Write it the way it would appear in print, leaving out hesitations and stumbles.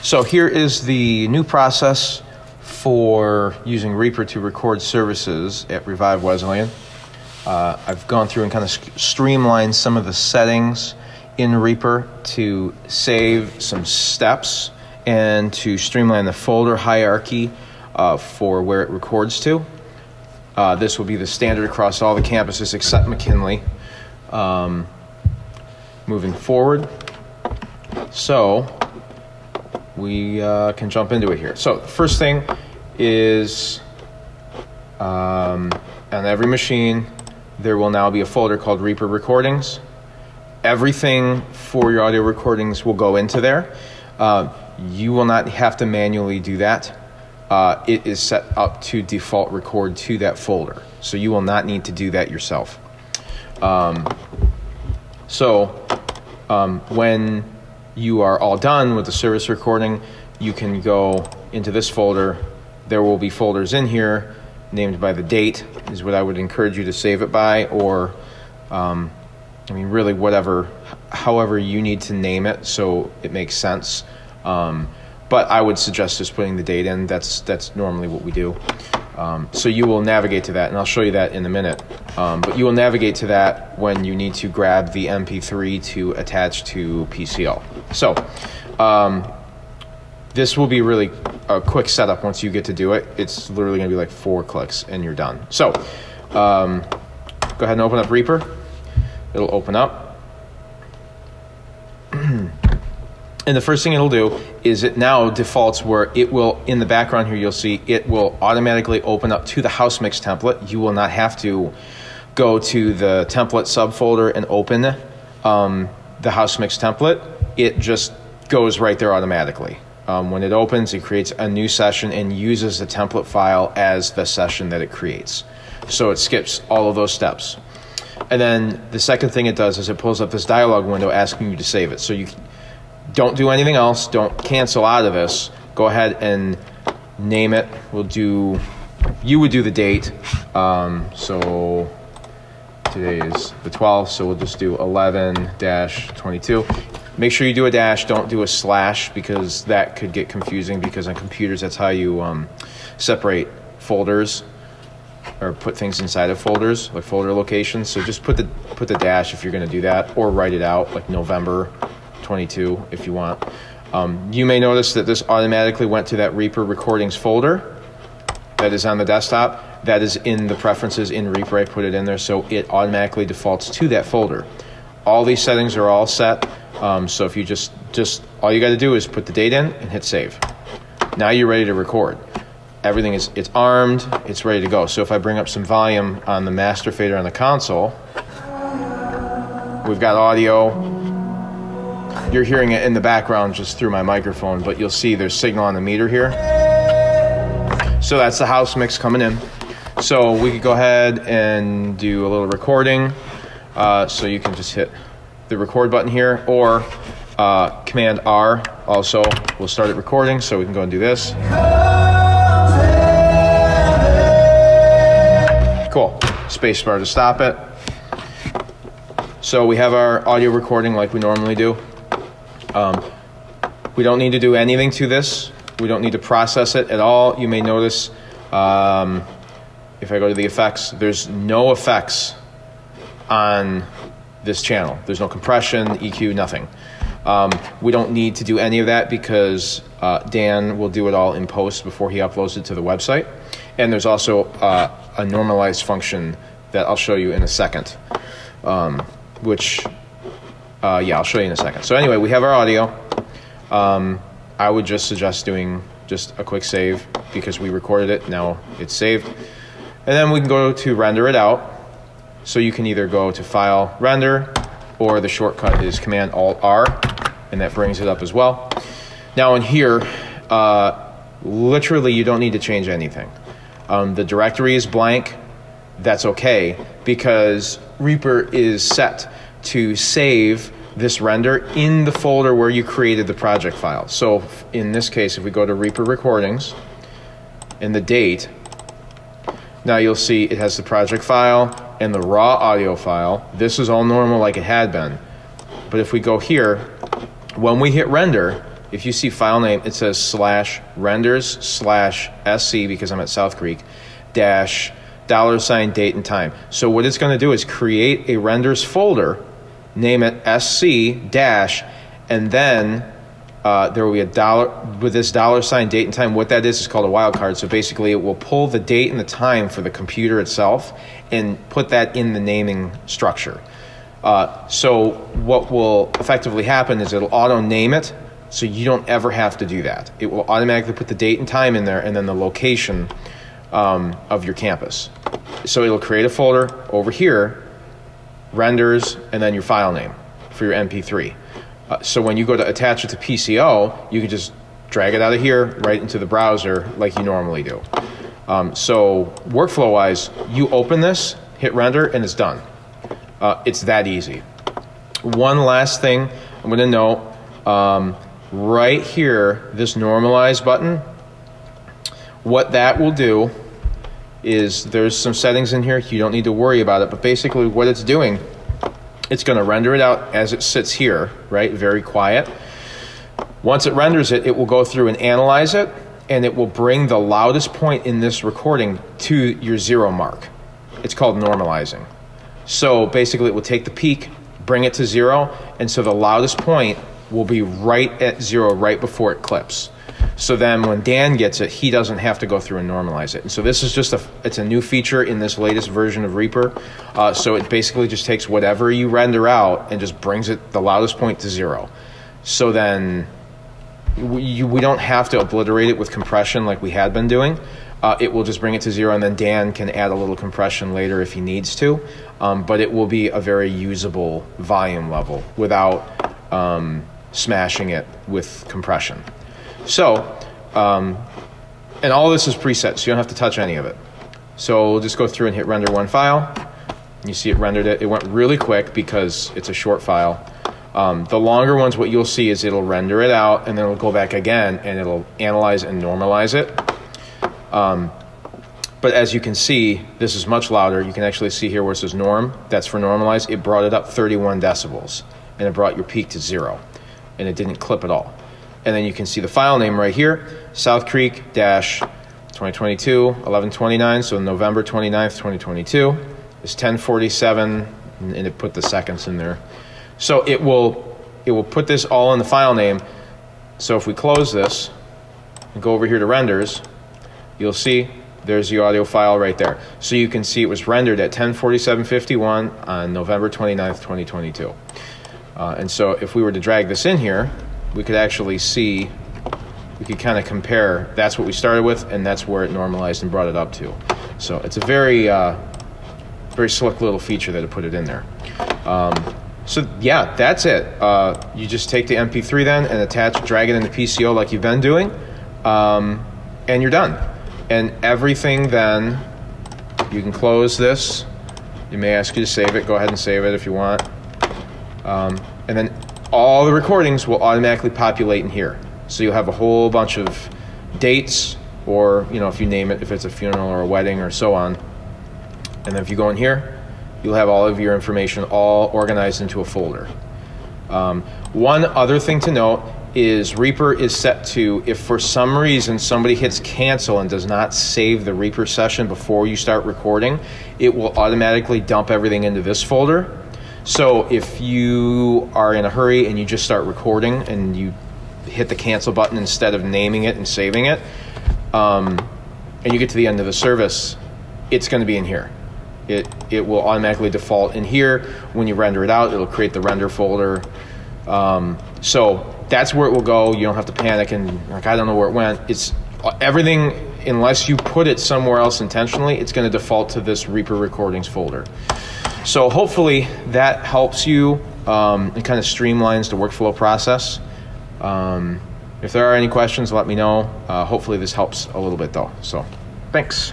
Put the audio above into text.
So here is the new process for using Reaper to record services at Revive Wesleyan. I've gone through and kind of streamlined some of the settings in Reaper to save some steps and to streamline the folder hierarchy for where it records to. This will be the standard across all the campuses except McKinley moving forward. So we can jump into it here. So the first thing is on every machine there will now be a folder called Reaper Recordings. Everything for your audio recordings will go into there. You will not have to manually do that. It is set up to default record to that folder, so you will not need to do that yourself. When you are all done with the service recording, you can go into this folder. There will be folders in here named by the date is what I would encourage you to save it by, or really however you need to name it so it makes sense. But I would suggest just putting the date in. That's normally what we do. So you will navigate to that, and I'll show you that in a minute. But you will navigate to that when you need to grab the MP3 to attach to PCL. So this will be really a quick setup once you get to do it. It's literally going to be like 4 clicks, and you're done. So go ahead and open up Reaper. It'll open up. And the first thing it'll do is it now defaults where it will, in the background here, you'll see it will automatically open up to the house mix template. You will not have to go to the template subfolder and open the house mix template. It just goes right there automatically. When it opens, it creates a new session and uses the template file as the session that it creates. So it skips all of those steps. And then the second thing it does is it pulls up this dialog window asking you to save it. So you don't do anything else. Don't cancel out of this. Go ahead and name it. You would do the date. So today is the 12th, so we'll just do 11-22. Make sure you do a dash. Don't do a slash, because that could get confusing, because on computers that's how you separate folders or put things inside of folders, like folder locations. So just put the dash if you're going to do that, or write it out like November 22 if you want. You may notice that this automatically went to that Reaper Recordings folder that is on the desktop. That is in the preferences in Reaper. I put it in there, so it automatically defaults to that folder. All these settings are all set. So if you just all you got to do is put the date in and hit save. Now you're ready to record. Everything it's armed, it's ready to go. So if I bring up some volume on the master fader on the console, we've got audio. You're hearing it in the background just through my microphone, but you'll see there's signal on the meter here. So that's the house mix coming in. So we could go ahead and do a little recording. So you can just hit the record button here, or Command R also will start it recording. So we can go and do this. Cool. Spacebar to stop it. So we have our audio recording like we normally do. We don't need to do anything to this. We don't need to process it at all. You may notice if I go to the effects, there's no effects on this channel. There's no compression, EQ, nothing. We don't need to do any of that because Dan will do it all in post before he uploads it to the website. And there's also a normalized function that I'll show you in a second, I'll show you in a second. So anyway, we have our audio. I would just suggest doing just a quick save because we recorded it. Now it's saved. And then we can go to render it out. So you can either go to File, Render, or the shortcut is Command-Alt-R, and that brings it up as well. Now in here, literally you don't need to change anything. The directory is blank. That's okay, because Reaper is set to save this render in the folder where you created the project file. So in this case, if we go to Reaper Recordings and the date, now you'll see it has the project file and the raw audio file. This is all normal like it had been. But if we go here, when we hit render, if you see file name, it says /renders/SC, because I'm at South Creek, dash $ date and time. So what it's going to do is create a renders folder, name it SC dash, and then there will be a dollar with this $ date and time. What that is called a wildcard. So basically it will pull the date and the time for the computer itself and put that in the naming structure. So what will effectively happen is it'll auto name it, so you don't ever have to do that. It will automatically put the date and time in there, and then the location of your campus. So it'll create a folder over here, renders, and then your file name for your MP3. So when you go to attach it to PCO, you can just drag it out of here right into the browser like you normally do. So workflow-wise, you open this, hit render, and it's done. It's that easy. One last thing I'm going to note, right here, this normalize button, what that will do is there's some settings in here. You don't need to worry about it, but basically what it's doing, it's going to render it out as it sits here, right? Very quiet. Once it renders it, it will go through and analyze it, and it will bring the loudest point in this recording to your 0 mark. It's called normalizing. So basically it will take the peak, bring it to 0, and so the loudest point will be right at 0 right before it clips. So then when Dan gets it, he doesn't have to go through and normalize it. And so this is just it's a new feature in this latest version of Reaper. So it basically just takes whatever you render out and just brings it the loudest point to 0. So then we don't have to obliterate it with compression like we had been doing. It will just bring it to 0, and then Dan can add a little compression later if he needs to. But it will be a very usable volume level without smashing it with compression. So, and all this is preset, so you don't have to touch any of it. So we'll just go through and hit render one file. You see it rendered it. It went really quick because it's a short file. The longer ones, what you'll see is it'll render it out, and then it'll go back again, and it'll analyze and normalize it. But as you can see, this is much louder. You can actually see here where it says norm. That's for normalize. It brought it up 31 decibels, and it brought your peak to 0, and it didn't clip at all. And then you can see the file name right here, South Creek dash 2022 11/29, so November 29th 2022 is 10:47, and it put the seconds in there. So it will put this all in the file name. So if we close this and go over here to renders, you'll see there's the audio file right there. So you can see it was rendered at 10:47:51 on November 29th 2022. And so if we were to drag this in here, we could actually see, we could kind of compare, that's what we started with, and that's where it normalized and brought it up to. So it's a very, very slick little feature that it put it in there. So yeah, that's it. You just take the MP3 then and drag it into PCO like you've been doing, and you're done. And everything then, you can close this. You may ask you to save it. Go ahead and save it if you want. And then all the recordings will automatically populate in here. So you'll have a whole bunch of dates, or if you name it, if it's a funeral or a wedding or so on. And then if you go in here, you'll have all of your information all organized into a folder. One other thing to note is Reaper is set to, if for some reason somebody hits cancel and does not save the Reaper session before you start recording, it will automatically dump everything into this folder. So if you are in a hurry and you just start recording and you hit the cancel button instead of naming it and saving it, and you get to the end of the service, it's going to be in here. It will automatically default in here. When you render it out, it'll create the render folder. So that's where it will go. You don't have to panic and I don't know where it went. It's everything, unless you put it somewhere else intentionally, it's going to default to this Reaper recordings folder. So hopefully that helps you and kind of streamlines the workflow process. If there are any questions, let me know. Hopefully this helps a little bit though. So thanks.